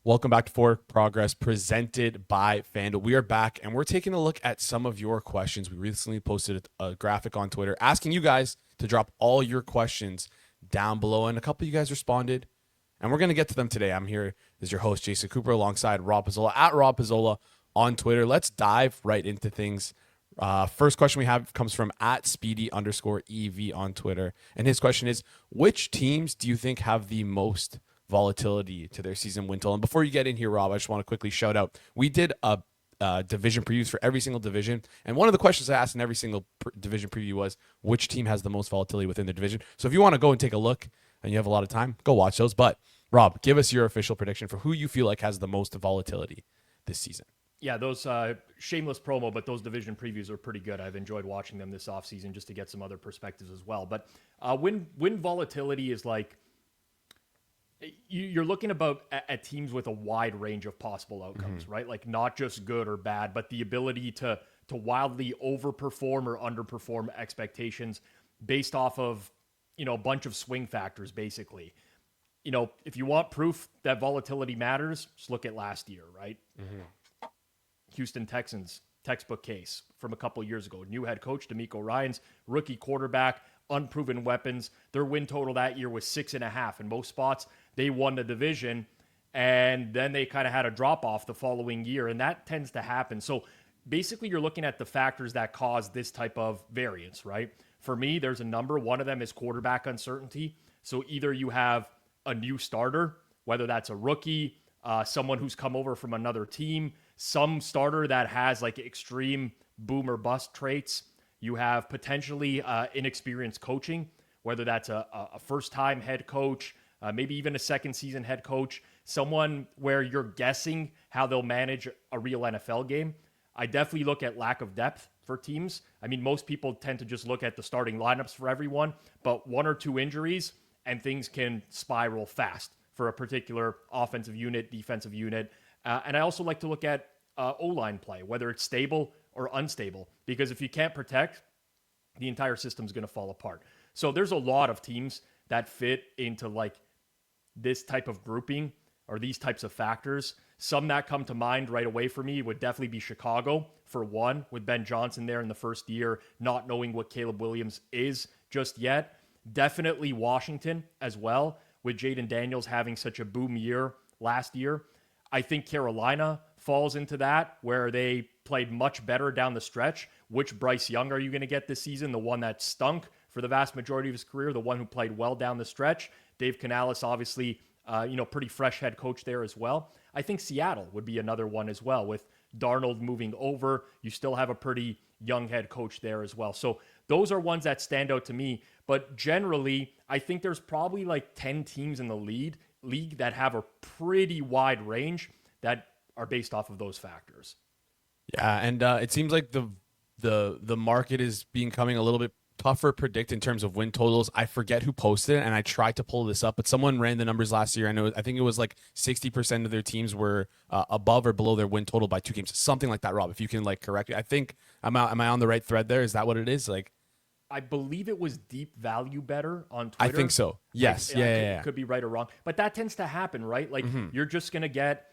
Welcome back to Forward Progress presented by FanDuel. We are back and we're taking a look at some of your questions. We recently posted a graphic on Twitter asking you guys to drop all your questions down below, and a couple of you guys responded, and we're going to get to them today. I'm here as your host, Jason Cooper, alongside Rob Pizzola at Rob Pizzola on Twitter. Let's dive right into things. First question we have comes from at Speedy_EV on Twitter, and his question is, which teams do you think have the most volatility to their season win total? And before you get in here, Rob, I just want to quickly shout out, we did a division previews for every single division, and one of the questions I asked in every single division preview was, which team has the most volatility within the division? So if you want to go and take a look and you have a lot of time, go watch those. But Rob, give us your official prediction for who you feel like has the most volatility this season. Yeah, those shameless promo, but those division previews are pretty good. I've enjoyed watching them this offseason just to get some other perspectives as well. But when volatility is like, you're looking at teams with a wide range of possible outcomes, right? Like not just good or bad, but the ability to wildly overperform or underperform expectations based off of, a bunch of swing factors, basically. If you want proof that volatility matters, just look at last year, right? Houston Texans, textbook case from a couple years ago. New head coach, DeMeco Ryans, rookie quarterback, unproven weapons. Their win total that year was 6.5. In most spots, they won the division, and then they kind of had a drop off the following year, and that tends to happen. So basically, you're looking at the factors that cause this type of variance, right? For me, there's a number. One of them is quarterback uncertainty. So either you have a new starter, whether that's a rookie, someone who's come over from another team, some starter that has like extreme boom or bust traits. You have potentially inexperienced coaching, whether that's a first-time head coach, maybe even a second-season head coach, someone where you're guessing how they'll manage a real NFL game. I definitely look at lack of depth for teams. I mean, most people tend to just look at the starting lineups for everyone, but one or two injuries and things can spiral fast for a particular offensive unit, defensive unit. And I also like to look at O-line play, whether it's stable or unstable, because if you can't protect, the entire system's going to fall apart. So there's a lot of teams that fit into like this type of grouping or these types of factors. Some that come to mind right away for me would definitely be Chicago, for one, with Ben Johnson there in the first year, not knowing what Caleb Williams is just yet. Definitely Washington as well, with Jaden Daniels having such a boom year last year. I think Carolina falls into that, where they played much better down the stretch. Which Bryce Young are you going to get this season? The one that stunk for the vast majority of his career, the one who played well down the stretch. Dave Canales, obviously, pretty fresh head coach there as well. I think Seattle would be another one as well. With Darnold moving over, you still have a pretty young head coach there as well. So those are ones that stand out to me. But generally, I think there's probably like 10 teams in the league that have a pretty wide range that are based off of those factors. Yeah, and it seems like the market is becoming a little bit tougher to predict in terms of win totals. I forget who posted it, and I tried to pull this up, but someone ran the numbers last year. I think it was like 60% of their teams were above or below their win total by 2 games, something like that. Rob, if you can like correct me, I think am I on the right thread there? Is that what it is? Like, I believe it was Deep Value Better on Twitter. I think so. Yes, yeah. Could be right or wrong, but that tends to happen, right? Like you're just gonna get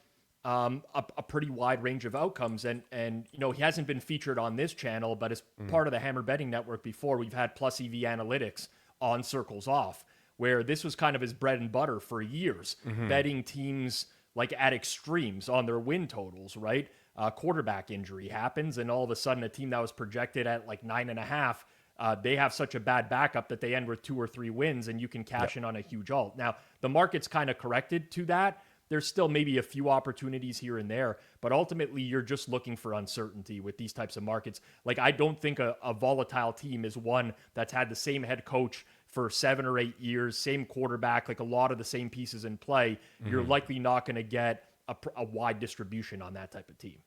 a pretty wide range of outcomes. And he hasn't been featured on this channel, but as part of the Hammer Betting Network before, we've had Plus EV Analytics on Circles Off, where this was kind of his bread and butter for years, betting teams like at extremes on their win totals, right? Quarterback injury happens, and all of a sudden a team that was projected at like 9.5, they have such a bad backup that they end with 2 or 3 wins, and you can cash in on a huge alt. Now, the market's kind of corrected to that. There's still maybe a few opportunities here and there, but ultimately you're just looking for uncertainty with these types of markets. Like, I don't think a volatile team is one that's had the same head coach for 7 or 8 years, same quarterback, like a lot of the same pieces in play. You're likely not going to get a wide distribution on that type of team.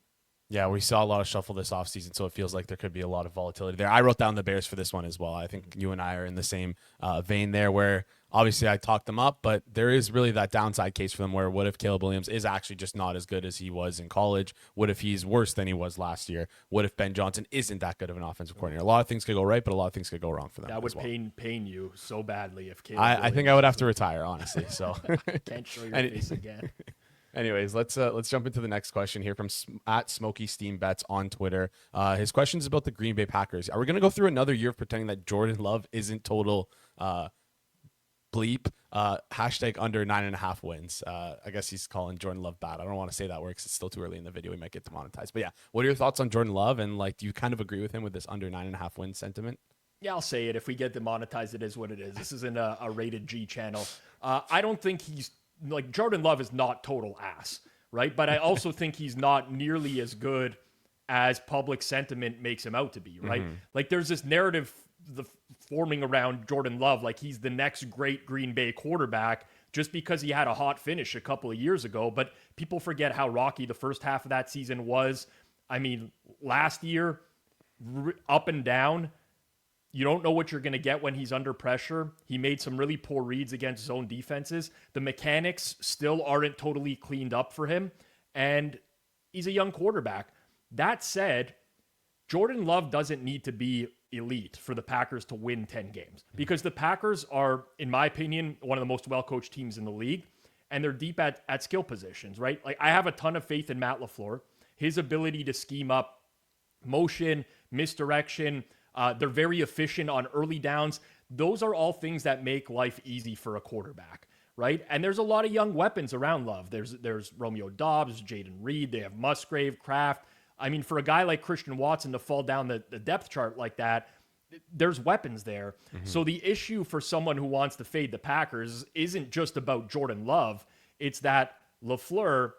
Yeah, we saw a lot of shuffle this offseason, so it feels like there could be a lot of volatility there. I wrote down the Bears for this one as well. I think you and I are in the same vein there, where obviously I talked them up, but there is really that downside case for them where what if Caleb Williams is actually just not as good as he was in college? What if he's worse than he was last year? What if Ben Johnson isn't that good of an offensive coordinator? A lot of things could go right, but a lot of things could go wrong for them. That would well. pain you so badly if Caleb I think I would have to retire, honestly. So can't show your face again. Anyways, let's jump into the next question here from at Smoky Steam Bets on Twitter. His question is about the Green Bay Packers. Are we going to go through another year of pretending that Jordan Love isn't total bleep? Hashtag under 9.5 wins. I guess he's calling Jordan Love bad. I don't want to say that word because it's still too early in the video. We might get demonetized. But yeah, what are your thoughts on Jordan Love? And like, do you kind of agree with him with this under 9.5 win sentiment? Yeah, I'll say it. If we get demonetized, it is what it is. This isn't a rated G channel. I don't think he's like Jordan Love is not total ass, right? But I also think he's not nearly as good as public sentiment makes him out to be, right? Like there's this narrative forming around Jordan Love, like he's the next great Green Bay quarterback just because he had a hot finish a couple of years ago. But people forget how rocky the first half of that season was. I mean, last year, up and down. You don't know what you're going to get when he's under pressure. He made some really poor reads against zone defenses. The mechanics still aren't totally cleaned up for him, and he's a young quarterback. That said, Jordan Love doesn't need to be elite for the Packers to win 10 games because the Packers are, in my opinion, one of the most well-coached teams in the league, and they're deep at skill positions, right? Like I have a ton of faith in Matt LaFleur. His ability to scheme up motion, misdirection, they're very efficient on early downs. Those are all things that make life easy for a quarterback, right? And there's a lot of young weapons around Love. There's Romeo Dobbs, Jaden Reed. They have Musgrave, Kraft. I mean, for a guy like Christian Watson to fall down the depth chart like that, there's weapons there. So the issue for someone who wants to fade the Packers isn't just about Jordan Love. It's that LaFleur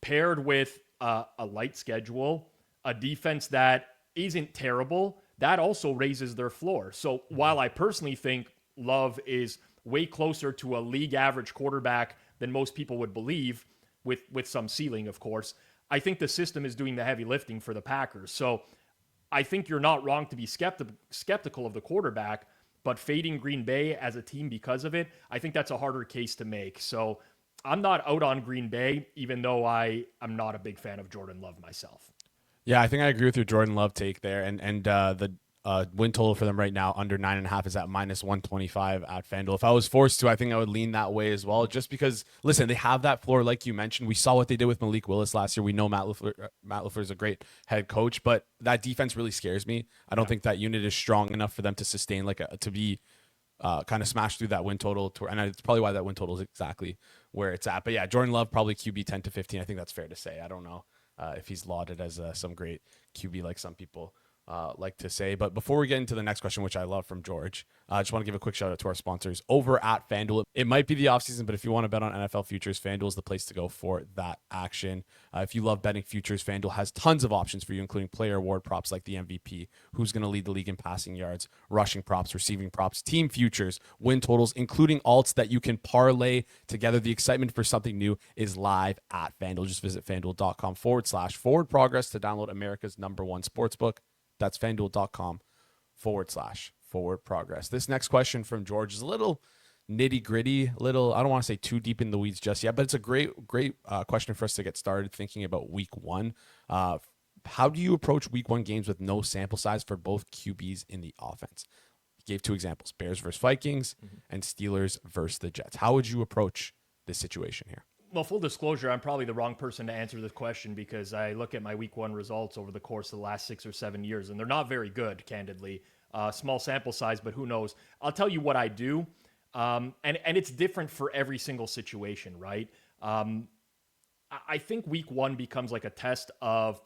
paired with a light schedule, a defense that isn't terrible, that also raises their floor. So while I personally think Love is way closer to a league average quarterback than most people would believe, with some ceiling, of course, I think the system is doing the heavy lifting for the Packers. So I think you're not wrong to be skeptical of the quarterback, but fading Green Bay as a team because of it, I think that's a harder case to make. So I'm not out on Green Bay, even though I'm not a big fan of Jordan Love myself. Yeah, I think I agree with your Jordan Love take there, and the win total for them right now under 9.5 is at -125 at FanDuel. If I was forced to, I think I would lean that way as well, just because listen, they have that floor like you mentioned. We saw what they did with Malik Willis last year. We know Matt LaFleur is a great head coach, but that defense really scares me. I don't think that unit is strong enough for them to sustain to be kind of smash through that win total, and it's probably why that win total is exactly where it's at. But yeah, Jordan Love probably QB 10 to 15. I think that's fair to say. I don't know if he's lauded as some great QB like some people like to say. But before we get into the next question, which I love from George, I just want to give a quick shout out to our sponsors over at FanDuel. It might be the offseason, but if you want to bet on NFL futures, FanDuel is the place to go for that action. If you love betting futures, FanDuel has tons of options for you, including player award props like the MVP, who's going to lead the league in passing yards, rushing props, receiving props, team futures, win totals, including alts that you can parlay together. The excitement for something new is live at FanDuel. Just visit FanDuel.com/forward progress to download America's #1 sportsbook. That's FanDuel.com/forward progress. This next question from George is a little nitty gritty, I don't want to say too deep in the weeds just yet, but it's a great question for us to get started thinking about week one. How do you approach week one games with no sample size for both QBs in the offense? He gave two examples, Bears versus Vikings and Steelers versus the Jets. How would you approach this situation here? Well, full disclosure, I'm probably the wrong person to answer this question because I look at my week one results over the course of the last 6 or 7 years, and they're not very good, candidly. Small sample size, but who knows? I'll tell you what I do, and it's different for every single situation, right? I think week one becomes like a test of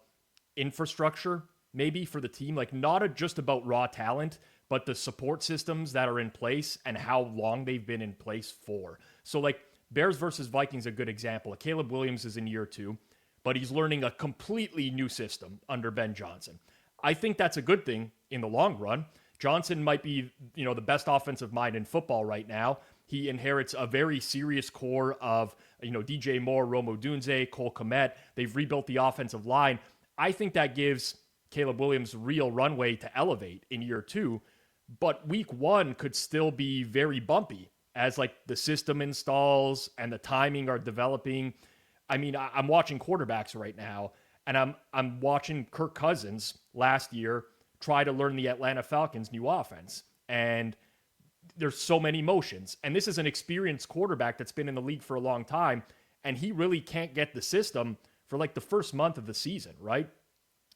infrastructure, maybe, for the team. Like, not just about raw talent, but the support systems that are in place and how long they've been in place for. So, like, Bears versus Vikings, a good example. Caleb Williams is in year 2, but he's learning a completely new system under Ben Johnson. I think that's a good thing in the long run. Johnson might be, the best offensive mind in football right now. He inherits a very serious core of, DJ Moore, Rome Odunze, Cole Kmet. They've rebuilt the offensive line. I think that gives Caleb Williams real runway to elevate in year 2, but week 1 could still be very bumpy as like the system installs and the timing are developing. I mean, I'm watching quarterbacks right now, and I'm watching Kirk Cousins last year try to learn the Atlanta Falcons' new offense. And there's so many motions. And this is an experienced quarterback that's been in the league for a long time. and he really can't get the system for like the first month of the season, right?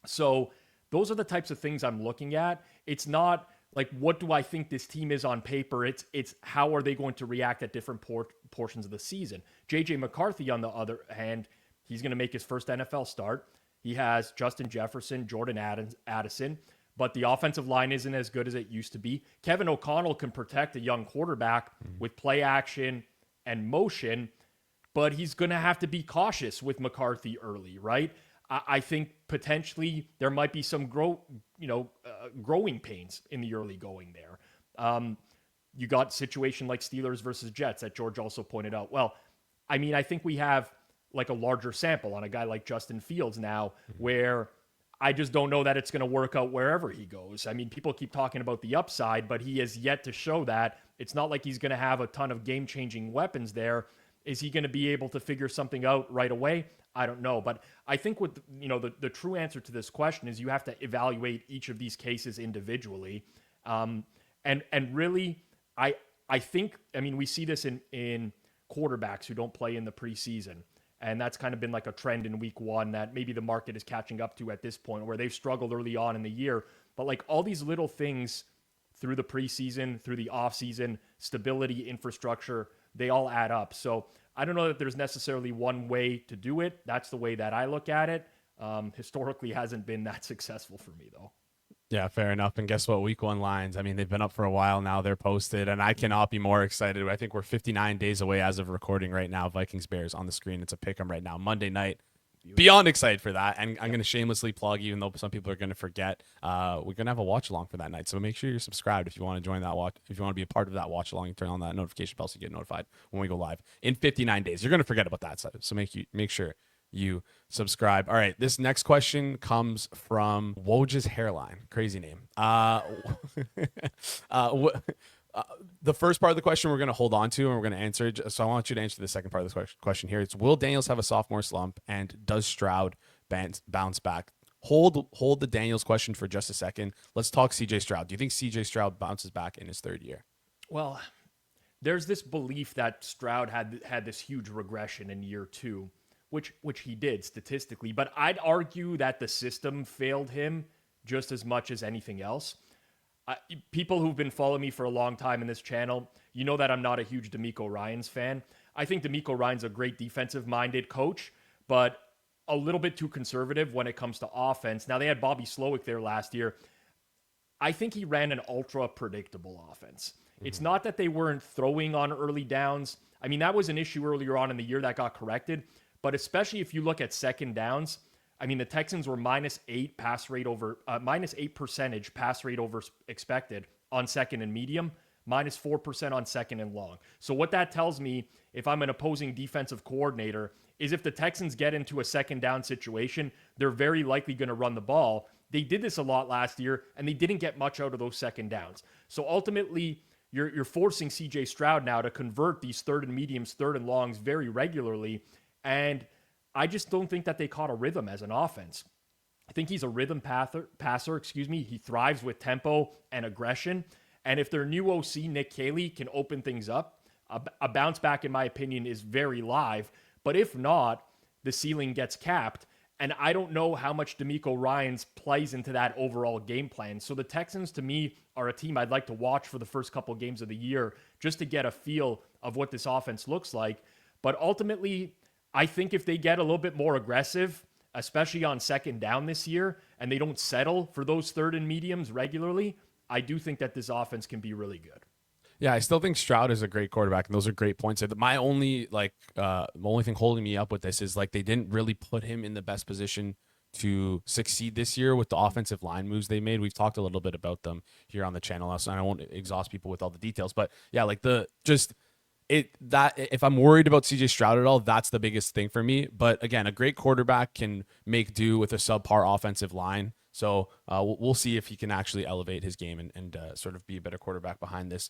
So those are the types of things I'm looking at. It's not like, what do I think this team is on paper? It's how are they going to react at different portions of the season? JJ McCarthy, on the other hand, he's going to make his first NFL start. He has Justin Jefferson, Jordan Addison, but the offensive line isn't as good as it used to be. Kevin O'Connell can protect a young quarterback with play action and motion, but he's going to have to be cautious with McCarthy early, right? I think potentially there might be some growing pains in the early going there. You got situation like Steelers versus Jets that George also pointed out. Well, I mean, I think we have like a larger sample on a guy like Justin Fields now, where I just don't know that it's going to work out wherever he goes. I mean, people keep talking about the upside, but he has yet to show that. It's not like he's going to have a ton of game-changing weapons there. Is he going to be able to figure something out right away? I don't know. But I think what the true answer to this question is you have to evaluate each of these cases individually. And really, I think, I mean, we see this in quarterbacks who don't play in the preseason. And that's kind of been like a trend in week one that maybe the market is catching up to at this point, where they've struggled early on in the year. But like all these little things through the preseason, through the offseason, stability, infrastructure, they all add up. So I don't know that there's necessarily one way to do it. That's the way that I look at it. Historically hasn't been that successful for me, though. Yeah, fair enough. And guess what? Week one lines, I mean, they've been up for a while now. They're posted, and I cannot be more excited. I think we're 59 days away as of recording right now. Vikings Bears on the screen. It's a pick 'em right now. Monday night. Beyond excited for that. And I'm going to shamelessly plug, even though some people are going to forget, we're going to have a watch along for that night. So make sure you're subscribed if you want to join that watch. If you want to be a part of that watch along, you turn on that notification bell so you get notified when we go live in 59 days. You're going to forget about that. So make sure you subscribe. All right. This next question comes from Woj's Hairline. Crazy name. The first part of the question we're going to hold on to and we're going to answer. So I want you to answer the second part of this question here. It's, will Daniels have a sophomore slump, and does Stroud bounce back? Hold the Daniels question for just a second. Let's talk CJ Stroud. Do you think CJ Stroud bounces back in his third year? Well, there's this belief that Stroud had this huge regression in year two, which he did statistically, but I'd argue that the system failed him just as much as anything else. People who've been following me for a long time in this channel, you know that I'm not a huge DeMeco Ryans fan. I think DeMeco Ryans a great defensive-minded coach, but a little bit too conservative when it comes to offense. Now, they had Bobby Slowick there last year. I think he ran an ultra-predictable offense. Mm-hmm. It's not that they weren't throwing on early downs. I mean, that was an issue earlier on in the year that got corrected, but especially if you look at second downs, I mean, the Texans were -8 percentage pass rate over expected on second and medium, -4% on second and long. So what that tells me, if I'm an opposing defensive coordinator, is if the Texans get into a second down situation, they're very likely going to run the ball. They did this a lot last year, and they didn't get much out of those second downs. So ultimately, you're forcing CJ Stroud now to convert these third and mediums, third and longs very regularly, and I just don't think that they caught a rhythm as an offense. I think he's a rhythm passer. He thrives with tempo and aggression. And if their new OC, Nick Caley, can open things up, a bounce back, in my opinion, is very live. But if not, the ceiling gets capped. And I don't know how much DeMeco Ryans plays into that overall game plan. So the Texans, to me, are a team I'd like to watch for the first couple games of the year just to get a feel of what this offense looks like. But ultimately, I think if they get a little bit more aggressive, especially on second down this year, and they don't settle for those third and mediums regularly, I do think that this offense can be really good. Yeah, I still think Stroud is a great quarterback, and those are great points. My only thing holding me up with this is like they didn't really put him in the best position to succeed this year with the offensive line moves they made. We've talked a little bit about them here on the channel, and I won't exhaust people with all the details, but yeah, like if I'm worried about CJ Stroud at all, that's the biggest thing for me. But again, a great quarterback can make do with a subpar offensive line. So we'll see if he can actually elevate his game and sort of be a better quarterback behind this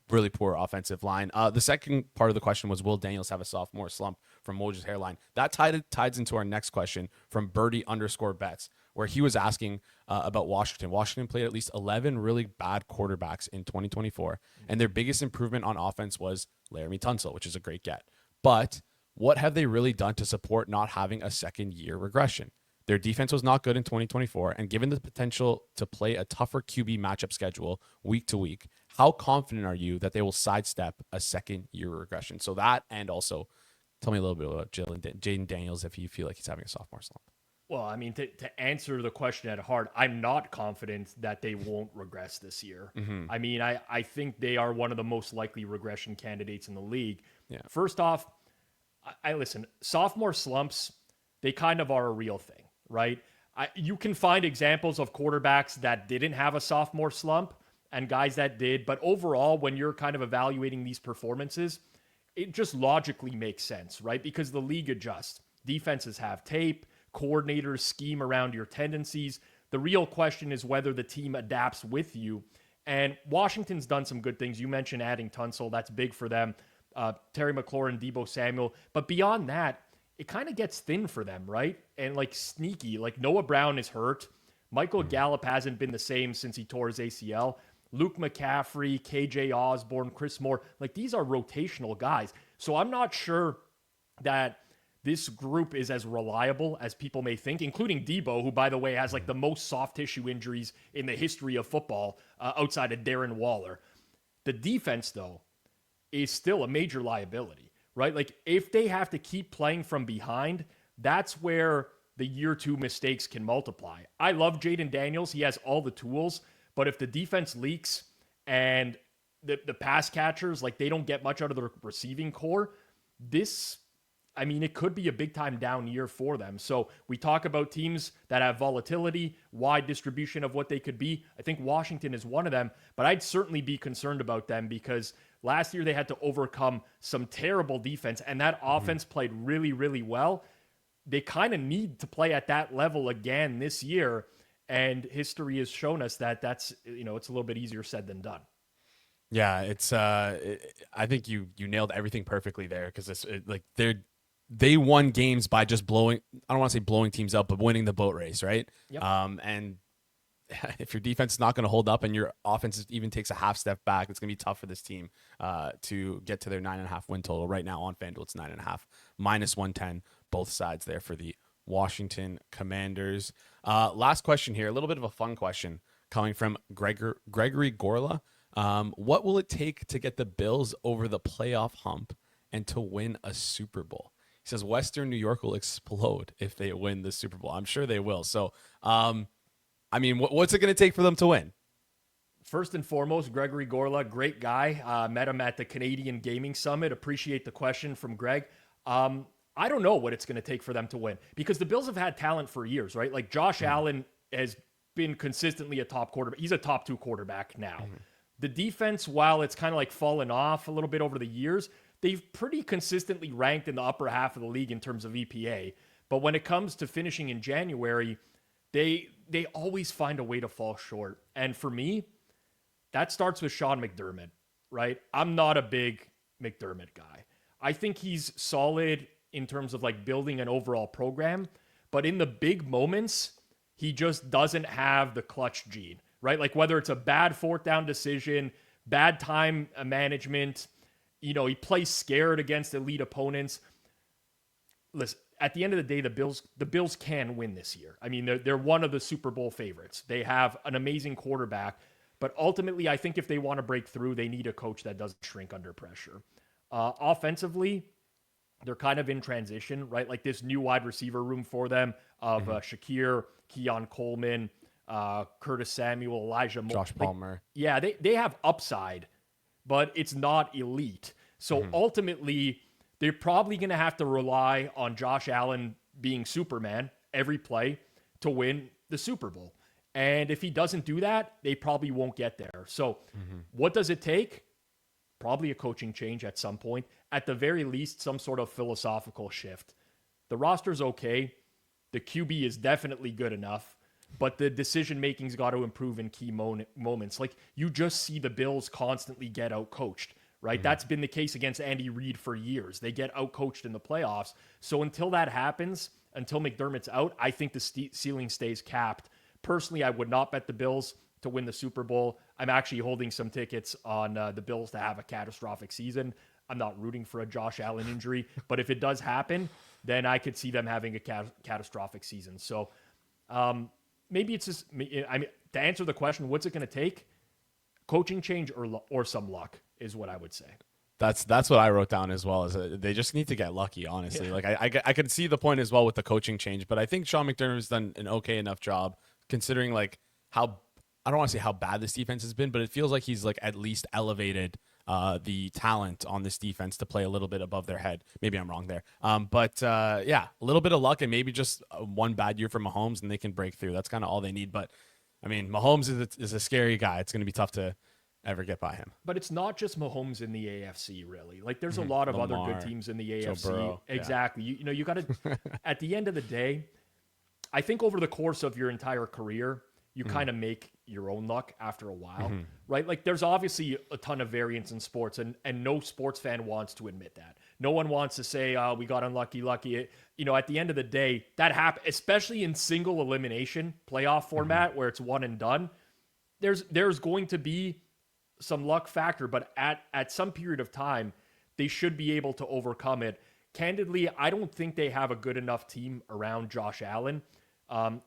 really poor offensive line. The second part of the question was, will Daniels have a sophomore slump, from Woj's Hairline? That ties into our next question from Birdie_Bets, where he was asking about Washington. Washington played at least 11 really bad quarterbacks in 2024, and their biggest improvement on offense was Laramie Tunsil, which is a great get. But What have they really done to support not having a second year regression? Their defense was not good in 2024, and given the potential to play a tougher QB matchup schedule week to week, how confident are you that they will sidestep a second year regression? So that, and also tell me a little bit about Jaden Daniels if you feel like he's having a sophomore slump. Well, I mean, to answer the question at heart, I'm not confident that they won't regress this year. I mean, I think they are one of the most likely regression candidates in the league. Yeah. First off, I listen, sophomore slumps, they kind of are a real thing, right? You can find examples of quarterbacks that didn't have a sophomore slump and guys that did. But overall, when you're kind of evaluating these performances, it just logically makes sense, right? Because the league adjusts. Defenses have tape, coordinators scheme around your tendencies. The real question is whether the team adapts with you. And Washington's done some good things. You mentioned adding Tunsil. That's big for them. Terry McLaurin, Deebo Samuel. But beyond that, it kind of gets thin for them, right? And like sneaky, like Noah Brown is hurt. Michael Gallup hasn't been the same since he tore his ACL. Luke McCaffrey, KJ Osborne, Chris Moore, like these are rotational guys. So I'm not sure that this group is as reliable as people may think, including Deebo, who, by the way, has like the most soft tissue injuries in the history of football outside of Darren Waller. The defense, though, is still a major liability, right? Like if they have to keep playing from behind, that's where the year two mistakes can multiply. I love Jaden Daniels. He has all the tools, but if the defense leaks and the pass catchers, like they don't get much out of the receiving core, I mean, it could be a big time down year for them. So we talk about teams that have volatility, wide distribution of what they could be. I think Washington is one of them, but I'd certainly be concerned about them because last year they had to overcome some terrible defense and that offense played really, really well. They kind of need to play at that level again this year. And history has shown us that that's, it's a little bit easier said than done. Yeah, it's I think you nailed everything perfectly there because they won games by just blowing. I don't want to say blowing teams up, but winning the boat race, right? Yep. And if your defense is not going to hold up and your offense even takes a half step back, it's going to be tough for this team to get to their 9.5 win total. Right now on FanDuel, it's 9.5, -110, both sides there for the Washington Commanders. Last question here, a little bit of a fun question coming from Gregory Gorla. What will it take to get the Bills over the playoff hump and to win a Super Bowl? He says Western New York will explode if they win the Super Bowl. I'm sure they will. So, I mean, what's it going to take for them to win? First and foremost, Gregory Gorla, great guy. Met him at the Canadian Gaming Summit. Appreciate the question from Greg. I don't know what it's going to take for them to win because the Bills have had talent for years, right? Like Josh Allen has been consistently a top quarterback. He's a top 2 quarterback now. The defense, while it's kind of like fallen off a little bit over the years, they've pretty consistently ranked in the upper half of the league in terms of EPA. But when it comes to finishing in January, they always find a way to fall short. And for me, that starts with Sean McDermott, right? I'm not a big McDermott guy. I think he's solid in terms of like building an overall program, but in the big moments, he just doesn't have the clutch gene, right? Like whether it's a bad 4th down decision, bad time management, he plays scared against elite opponents. Listen, at the end of the day, the Bills can win this year. I mean, they're one of the Super Bowl favorites. They have an amazing quarterback, but ultimately, I think if they want to break through, they need a coach that doesn't shrink under pressure. Offensively, they're kind of in transition, right? Like this new wide receiver room for them of Shakir, Keon Coleman, Curtis Samuel, Elijah Moore. Josh Palmer. Yeah, they have upside, but it's not elite. So ultimately, they're probably going to have to rely on Josh Allen being Superman every play to win the Super Bowl. And if he doesn't do that, they probably won't get there. So what does it take? Probably a coaching change at some point. At the very least, some sort of philosophical shift. The roster's okay. The QB is definitely good enough. But the decision-making's got to improve in key moments. Like, you just see the Bills constantly get out-coached, right? That's been the case against Andy Reid for years. They get out-coached in the playoffs. So until that happens, until McDermott's out, I think the ceiling stays capped. Personally, I would not bet the Bills to win the Super Bowl. I'm actually holding some tickets on the Bills to have a catastrophic season. I'm not rooting for a Josh Allen injury, but if it does happen, then I could see them having a catastrophic season. So maybe it's just, I mean, to answer the question, what's it going to take? Coaching change or some luck is what I would say. That's what I wrote down as well. Is they just need to get lucky, honestly. Yeah. Like I could see the point as well with the coaching change, but I think Sean McDermott has done an okay enough job considering like how, I don't want to say how bad this defense has been, but it feels like he's like at least elevated the talent on this defense to play a little bit above their head. Maybe I'm wrong there. But yeah, a little bit of luck and maybe just one bad year for Mahomes and they can break through. That's kind of all they need. But I mean, Mahomes is a scary guy. It's going to be tough to ever get by him. But it's not just Mahomes in the AFC, really. Like, there's a lot of Lamar, other good teams in the AFC. Burrow, exactly. Yeah. You got to, at the end of the day, I think over the course of your entire career, you kind of make your own luck after a while, right? Like, there's obviously a ton of variance in sports, and no sports fan wants to admit that. No one wants to say, we got unlucky. At the end of the day, that happens, especially in single elimination playoff format where it's one and done. There's going to be some luck factor, but at some period of time, they should be able to overcome it. Candidly, I don't think they have a good enough team around Josh Allen,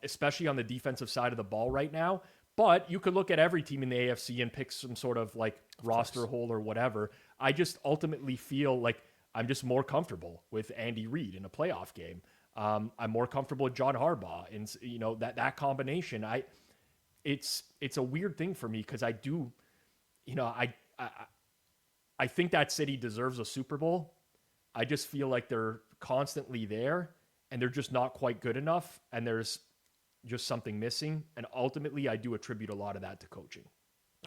especially on the defensive side of the ball right now. But you could look at every team in the AFC and pick some sort of like roster hole or whatever. I just ultimately feel like I'm just more comfortable with Andy Reid in a playoff game. I'm more comfortable with John Harbaugh, and that combination. It's a weird thing for me because I do. I think that city deserves a Super Bowl. I just feel like they're constantly there and they're just not quite good enough. And there's just something missing. And ultimately, I do attribute a lot of that to coaching.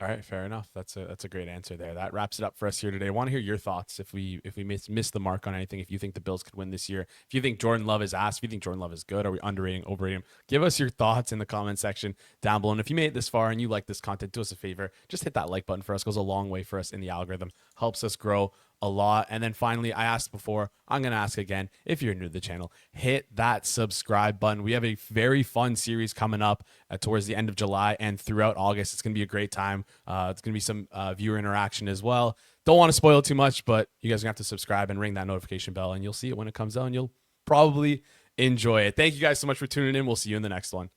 All right, fair enough. That's a great answer there. That wraps it up for us here today. I want to hear your thoughts if we miss the mark on anything. If you think the Bills could win this year, if you think Jordan Love is ass, if you think Jordan Love is good, are we underrating, overrating him? Give us your thoughts in the comment section down below. And if you made it this far and you like this content, do us a favor, just hit that like button for us. It goes a long way for us in the algorithm. Helps us grow a lot. And then finally, I asked before, I'm going to ask again. If you're new to the channel, hit that subscribe button. We have a very fun series coming up towards the end of July and throughout August. It's going to be a great time. It's going to be some viewer interaction as well. Don't want to spoil too much, but you guys are going to have to subscribe and ring that notification bell, and you'll see it when it comes out, and you'll probably enjoy it. Thank you guys so much for tuning in. We'll see you in the next one.